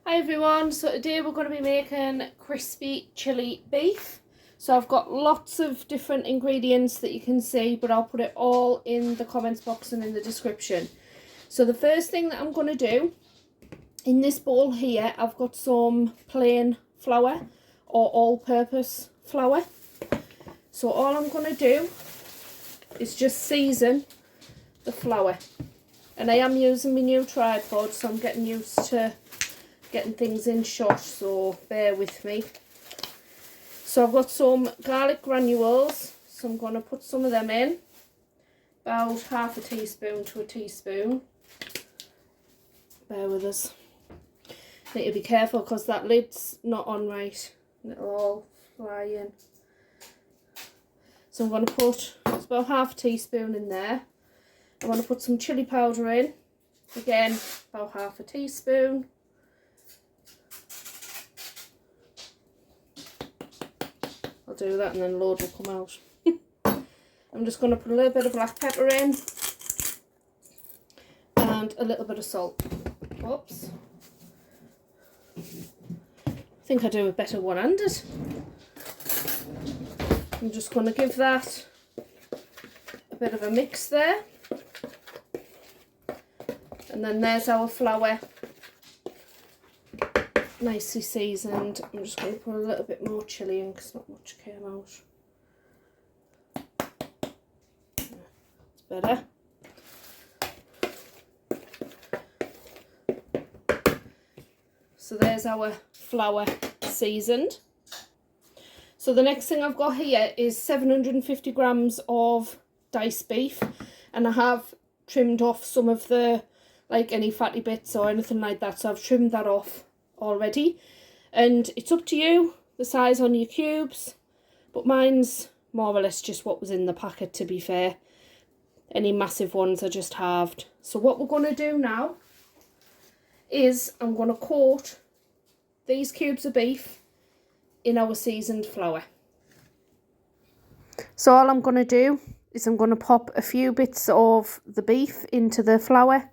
Hi everyone, so today we're going to be making crispy chili beef. So I've got lots of different ingredients that you can see, but I'll put it all in the comments box and in the description. So the first thing that I'm going to do, in this bowl here, I've got some plain flour or all-purpose flour. So all I'm going to do is just season the flour. And I am using my new tripod, so I'm getting used to getting things in shot, so bear with me. So I've got some garlic granules, so I'm going to put some of them in, about half a teaspoon to a teaspoon. Bear with us. Need to be careful because that lid's not on right, and it'll all fly in. So I'm going to put, it's about half a teaspoon in there. I'm going to put some chilli powder in, again about half a teaspoon. I'll do that and then a load will come out. I'm just going to put a little bit of black pepper in and a little bit of salt. Oops. I think I do it better one-handed. I'm just going to give that a bit of a mix there. And then there's our flour, nicely seasoned. I'm just going to put a little bit more chilli in because not much came out. It's better. So there's our flour seasoned. So the next thing I've got here is 750 grams of diced beef, and I have trimmed off some of the, like any fatty bits or anything like that, so I've trimmed that off already. And it's up to you, the size on your cubes, but mine's more or less just what was in the packet, to be fair. Any massive ones are just halved. So what we're going to do now is I'm going to coat these cubes of beef in our seasoned flour. So all I'm going to do is I'm going to pop a few bits of the beef into the flour,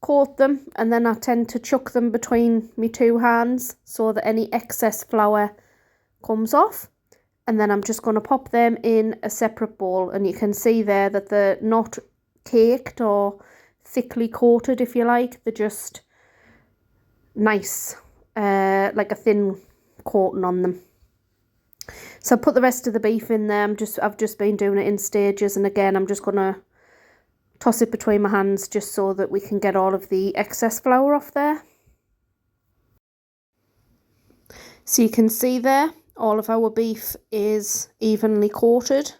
coat them, and then I tend to chuck them between my two hands so that any excess flour comes off. And then I'm just going to pop them in a separate bowl, and you can see there that they're not caked or thickly coated, if you like. They're just nice, like a thin coating on them. So I put the rest of the beef in there. I've just been doing it in stages, and again I'm just going to toss it between my hands just so that we can get all of the excess flour off there. So you can see there, all of our beef is evenly coated.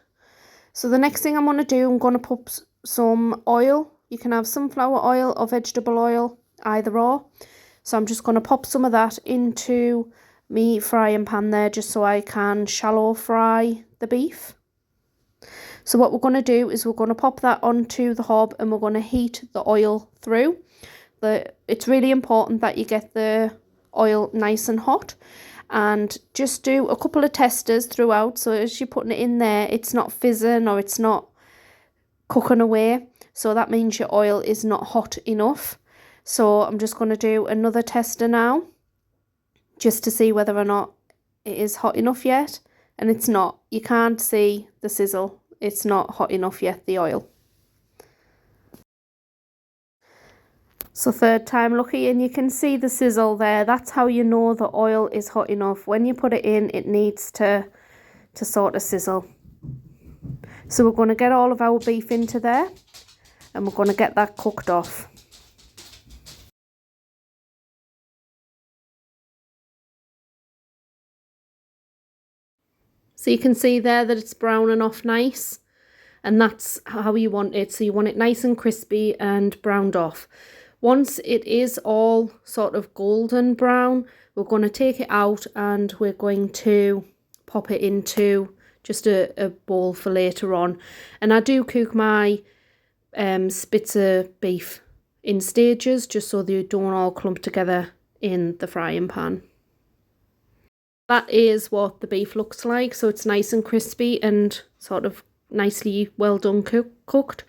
So the next thing I'm going to do, I'm going to put some oil. You can have sunflower oil or vegetable oil, either or. So I'm just going to pop some of that into my frying pan there, just so I can shallow fry the beef. So what we're going to do is we're going to pop that onto the hob, and we're going to heat the oil through. It's really important that you get the oil nice and hot, and just do a couple of testers throughout, so as you're putting it in there, it's not fizzing or it's not cooking away. So that means your oil is not hot enough. So I'm just going to do another tester now, just to see whether or not it is hot enough yet. And it's not. You can't see the sizzle. It's not hot enough yet, the oil. So third time lucky, and you can see the sizzle there. That's how you know the oil is hot enough. When you put it in, it needs to sort of sizzle. So we're going to get all of our beef into there, and we're going to get that cooked off. So you can see there that it's browning off nice, and that's how you want it. So you want it nice and crispy and browned off. Once it is all sort of golden brown, we're going to take it out, and we're going to pop it into just a bowl for later on. And I do cook my spitzer beef in stages, just so they don't all clump together in the frying pan. That is what the beef looks like. So it's nice and crispy and sort of nicely well done cooked.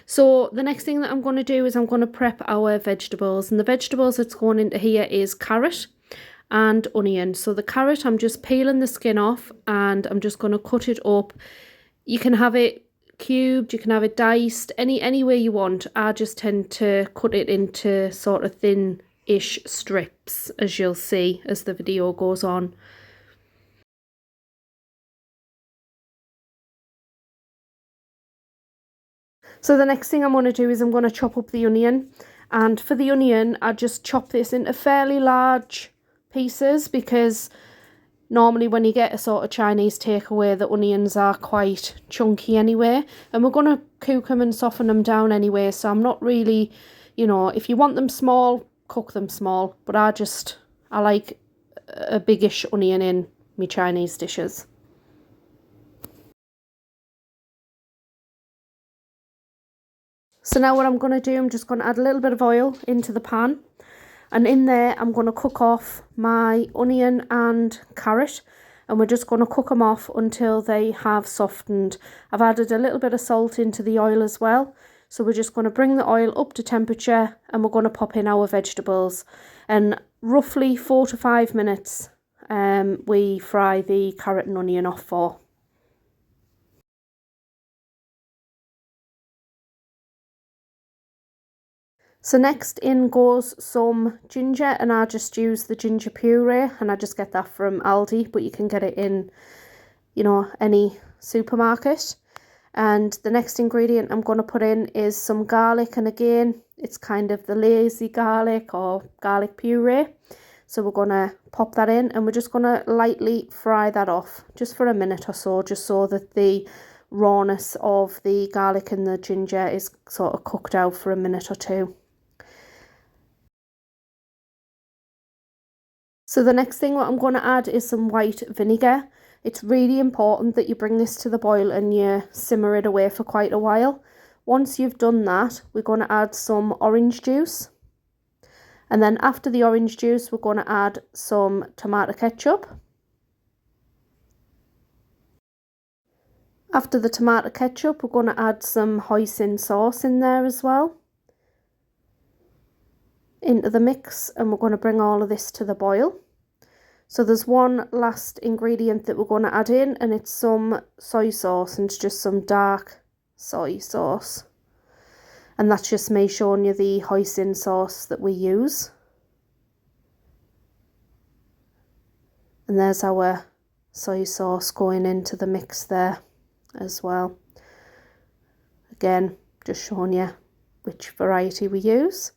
So the next thing that I'm going to do is I'm going to prep our vegetables, and the vegetables that's going into here is carrot and onion. So the carrot, I'm just peeling the skin off and I'm just going to cut it up. You can have it cubed, you can have it diced, any way you want. I just tend to cut it into sort of thin-ish strips, as you'll see as the video goes on. So the next thing I'm going to do is I'm going to chop up the onion, and for the onion I just chop this into fairly large pieces, because normally when you get a sort of Chinese takeaway, the onions are quite chunky anyway, and we're going to cook them and soften them down anyway, so I'm not really, you know, if you want them small, cook them small, but I like a biggish onion in me Chinese dishes. So now what I'm going to do, I'm just going to add a little bit of oil into the pan, and in there I'm going to cook off my onion and carrot, and we're just going to cook them off until they have softened. I've added a little bit of salt into the oil as well, so we're just going to bring the oil up to temperature and we're going to pop in our vegetables, and roughly 4 to 5 minutes we fry the carrot and onion off for. So next in goes some ginger, and I just use the ginger puree, and I just get that from Aldi, but you can get it in, you know, any supermarket. And the next ingredient I'm going to put in is some garlic, and again it's kind of the lazy garlic or garlic puree. So we're going to pop that in, and we're just going to lightly fry that off just for a minute or so, just so that the rawness of the garlic and the ginger is sort of cooked out for a minute or two. So the next thing what I'm going to add is some white vinegar. It's really important that you bring this to the boil and you simmer it away for quite a while. Once you've done that, we're going to add some orange juice. And then after the orange juice, we're going to add some tomato ketchup. After the tomato ketchup, we're going to add some hoisin sauce in there as well into the mix, and we're going to bring all of this to the boil. So there's one last ingredient that we're going to add in, and it's some soy sauce, and it's just some dark soy sauce. And that's just me showing you the hoisin sauce that we use. And there's our soy sauce going into the mix there as well. Again, just showing you which variety we use.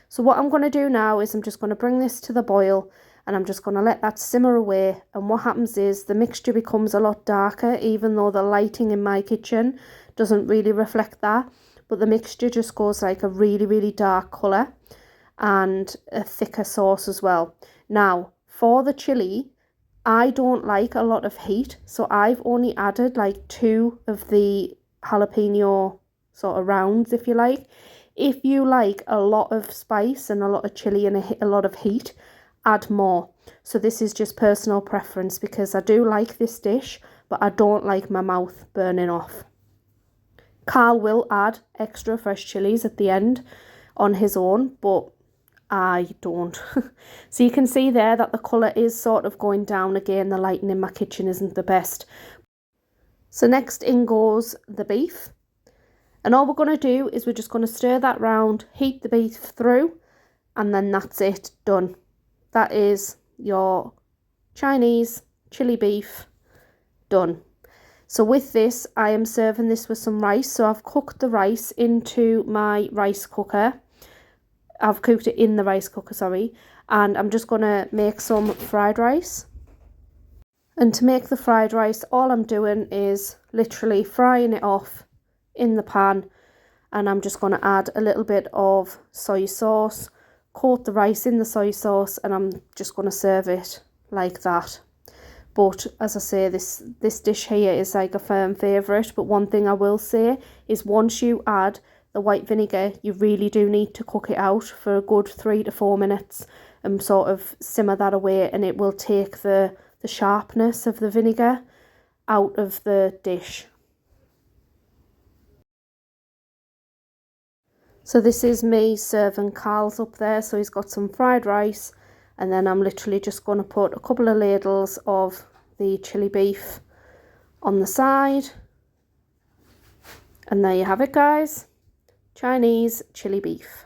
So what I'm going to do now is I'm just going to bring this to the boil, and I'm just going to let that simmer away, and what happens is the mixture becomes a lot darker, even though the lighting in my kitchen doesn't really reflect that, but the mixture just goes like a really dark colour and a thicker sauce as well. Now for the chili, I don't like a lot of heat, so I've only added like 2 of the jalapeno sort of rounds, if you like. If you like a lot of spice and a lot of chili and a lot of heat, add more. So this is just personal preference, because I do like this dish, but I don't like my mouth burning off. Carl will add extra fresh chilies at the end on his own, but I don't. So you can see there that the colour is sort of going down again. The lighting in my kitchen isn't the best. So next in goes the beef. And all we're going to do is we're just going to stir that round, heat the beef through, and then that's it, done. That is your Chinese chili beef done. So with this, I am serving this with some rice. So I've cooked the rice into my rice cooker. I've cooked it in the rice cooker, sorry. And I'm just going to make some fried rice. And to make the fried rice, all I'm doing is literally frying it off in the pan. And I'm just going to add a little bit of soy sauce, coat the rice in the soy sauce, and I'm just going to serve it like that. But as I say, this dish here is like a firm favourite. But one thing I will say is once you add the white vinegar, you really do need to cook it out for a good 3 to 4 minutes and sort of simmer that away, and it will take the sharpness of the vinegar out of the dish. So this is me serving Carl's up there. So he's got some fried rice, and then I'm literally just going to put a couple of ladles of the chili beef on the side. And there you have it, guys. Chinese chili beef.